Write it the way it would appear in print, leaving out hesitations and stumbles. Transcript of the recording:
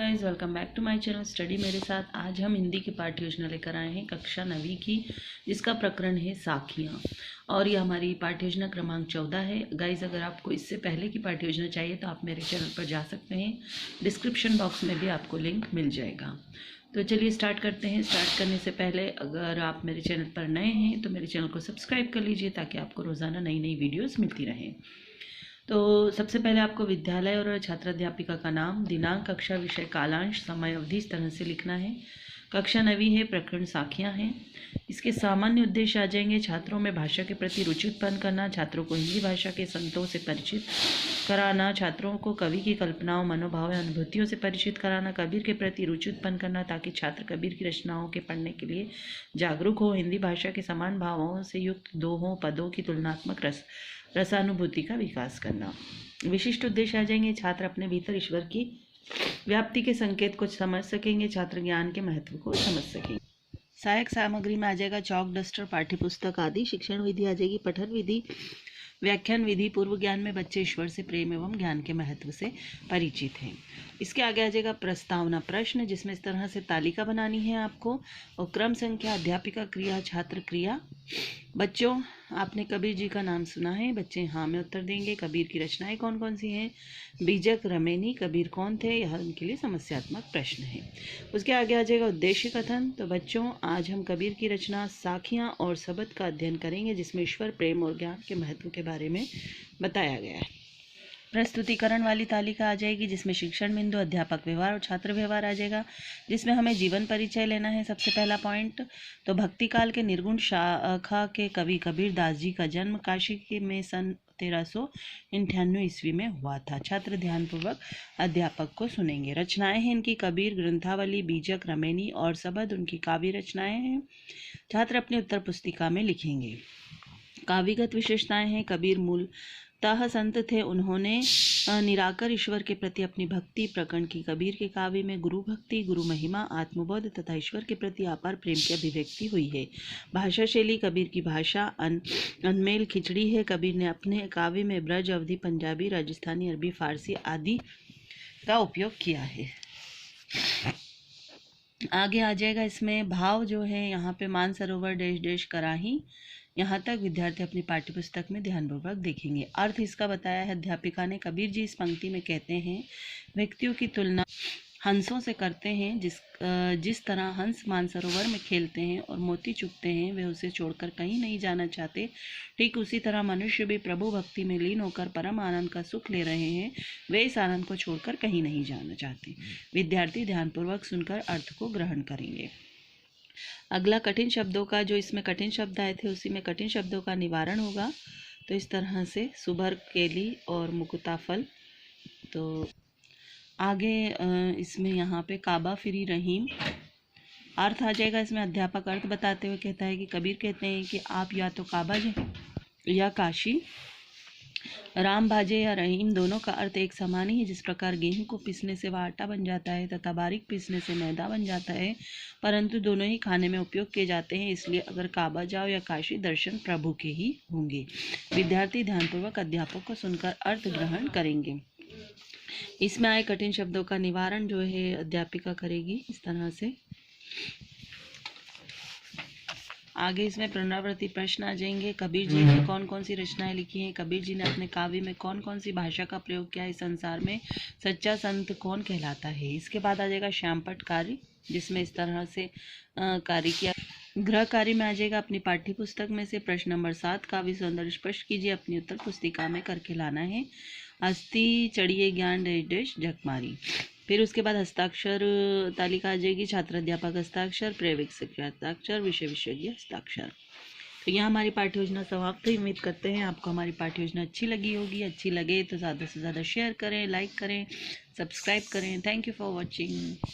Guys, welcome back to my channel study मेरे साथ। आज हम हिंदी की पाठ्य योजना लेकर आए हैं कक्षा 9वीं की, जिसका प्रकरण है साखियाँ। और ये हमारी पाठ्य योजना क्रमांक 14 है। गाइस, अगर आपको इससे पहले की पाठ्य योजना चाहिए तो आप मेरे चैनल पर जा सकते हैं। डिस्क्रिप्शन बॉक्स में भी आपको लिंक मिल जाएगा। तो चलिए स्टार्ट करते हैं। स्टार्ट करने से पहले अगर आप मेरे चैनल पर नए हैं तो मेरे चैनल को सब्सक्राइब कर लीजिए, ताकि आपको रोज़ाना नई नई वीडियोज़ मिलती रहें। तो सबसे पहले आपको विद्यालय और छात्र अध्यापिका का नाम, दिनांक, कक्षा, विषय, कालांश, समय अवधि इस तरह से लिखना है। कक्षा 9वीं है, प्रकरण साखियाँ हैं। इसके सामान्य उद्देश्य आ जाएंगे: छात्रों में भाषा के प्रति रुचि उत्पन्न करना, छात्रों को हिंदी भाषा के संतों से परिचित कराना, छात्रों को कवि की कल्पनाओं, मनोभाव या अनुभूतियों से परिचित कराना, कबीर के प्रति रुचि उत्पन्न करना ताकि छात्र कबीर की रचनाओं के पढ़ने के लिए जागरूक हो, हिंदी भाषा के समान भावों से युक्त दोहों, पदों की तुलनात्मक रसानुभूति का विकास करना। विशिष्ट उद्देश्य आ जाएंगे: छात्र अपने भीतर ईश्वर की व्याप्ति के संकेत को समझ सकेंगे, छात्र ज्ञान के महत्व को समझ सकेंगे। सहायक सामग्री में आ जाएगा चौक, डस्टर, पाठ्य पुस्तक आदि। शिक्षण विधि आ जाएगी पठन विधि, व्याख्यान विधि। पूर्व ज्ञान में बच्चे ईश्वर से प्रेम एवं ज्ञान के महत्व से परिचित हैं। इसके आगे आ जाएगा प्रस्तावना प्रश्न, जिसमें इस तरह से तालिका बनानी है आपको। और क्रम संख्या, अध्यापिका क्रिया, छात्र क्रिया। बच्चों, आपने कबीर जी का नाम सुना है? बच्चे हाँ में उत्तर देंगे। कबीर की रचनाएं कौन कौन सी हैं? बीजक, रमेनी। कबीर कौन थे? यह उनके लिए समस्यात्मक प्रश्न है। उसके आगे आ जाएगा उद्देश्य कथन। तो बच्चों, आज हम कबीर की रचना साखियाँ और सबद का अध्ययन करेंगे, जिसमें ईश्वर, प्रेम और ज्ञान के महत्व के बारे में बताया गया है। प्रस्तुतिकरण वाली तालिका आ जाएगी, जिसमें शिक्षण बिंदु, अध्यापक व्यवहार और छात्र व्यवहार आ जाएगा, जिसमें हमें जीवन परिचय लेना है। सबसे पहला पॉइंट तो भक्ति काल के निर्गुण शाखा के कवि कबीर दास जी का जन्म काशी के में सन 1398 ईस्वी में हुआ था। छात्र ध्यानपूर्वक अध्यापक को सुनेंगे। रचनाएं हैं इनकी कबीर ग्रंथावली, बीजक, रमेनी और सबद उनकी काव्य रचनाएं हैं। छात्र अपनी उत्तर पुस्तिका में लिखेंगे। काव्यगत विशेषताएं हैं: कबीर मूलतः संत थे। उन्होंने निराकर ईश्वर के प्रति अपनी भक्ति प्रकट की। कबीर के काव्य में गुरु भक्ति, गुरु महिमा, आत्मबोध तथा ईश्वर के प्रति अपार प्रेम की अभिव्यक्ति हुई है। भाषा शैली: कबीर की भाषा अनमेल खिचड़ी है। कबीर ने अपने काव्य में ब्रज, अवधी, पंजाबी, राजस्थानी, अरबी, फारसी आदि का उपयोग किया है। आगे आ जाएगा इसमें भाव जो है, यहाँ पे मानसरोवर डैश डैश कराही। यहाँ तक विद्यार्थी अपनी पाठ्यपुस्तक में ध्यानपूर्वक देखेंगे। अर्थ इसका बताया है अध्यापिका ने। कबीर जी इस पंक्ति में कहते हैं, व्यक्तियों की तुलना हंसों से करते हैं। जिस तरह हंस मानसरोवर में खेलते हैं और मोती चुगते हैं, वे उसे छोड़कर कहीं नहीं जाना चाहते, ठीक उसी तरह मनुष्य भी प्रभु भक्ति में लीन होकर परम आनंद का सुख ले रहे हैं। वे इस आनंद को छोड़कर कहीं नहीं जाना चाहते। विद्यार्थी ध्यानपूर्वक सुनकर अर्थ को ग्रहण करेंगे। अगला कठिन शब्दों का, जो इसमें कठिन शब्द आए थे उसी में कठिन शब्दों का निवारण होगा। तो इस तरह से सुभर, केली और मुकुताफल। तो आगे इसमें यहाँ पे काबा, फिरी, रहीम। अर्थ आ जाएगा इसमें। अध्यापक अर्थ बताते हुए कहता है कि कबीर कहते हैं कि आप या तो काबा या काशी, राम भाजे या रहीम, दोनों का अर्थ एक समान ही है। जिस प्रकार गेहूं को पीसने से वह आटा बन जाता है तथा बारीक पीसने से मैदा बन जाता है, परंतु दोनों ही खाने में उपयोग किए जाते हैं। इसलिए अगर काबा जाओ या काशी, दर्शन प्रभु के ही होंगे। विद्यार्थी ध्यानपूर्वक अध्यापक को सुनकर अर्थ ग्रहण करेंगे। इसमें आए कठिन शब्दों का निवारण जो है अध्यापिका करेगी इस तरह से। आगे इसमें पुनरावृत्ति प्रश्न आ जाएंगे। कबीर जी ने कौन कौन सी रचनाएं लिखी हैं? कबीर जी ने अपने काव्य में कौन कौन सी भाषा का प्रयोग किया? इस संसार में सच्चा संत कौन कहलाता है? इसके बाद आ जाएगा श्यामपट्ट कार्य, जिसमें इस तरह से कार्य किया। गृह कार्य में आ जाएगा अपनी पाठ्य पुस्तक में से प्रश्न नंबर 7, काव्य सौंदर्य स्पष्ट कीजिए, अपनी उत्तर पुस्तिका में करके लाना है। अस्थि चढ़िए ज्ञान डैश डैश झकमारी। फिर उसके बाद हस्ताक्षर तालिका आ जाएगी। छात्र अध्यापक हस्ताक्षर, पर्यवेक्षक शिक्षक हस्ताक्षर, विषय विशेषज्ञ हस्ताक्षर। तो यहाँ हमारी पाठ्य योजना समाप्त हुई। उम्मीद करते हैं आपको हमारी पाठ्य योजना अच्छी लगी होगी। अच्छी लगे तो ज़्यादा से ज़्यादा शेयर करें, लाइक करें, सब्सक्राइब करें। Thank you for watching.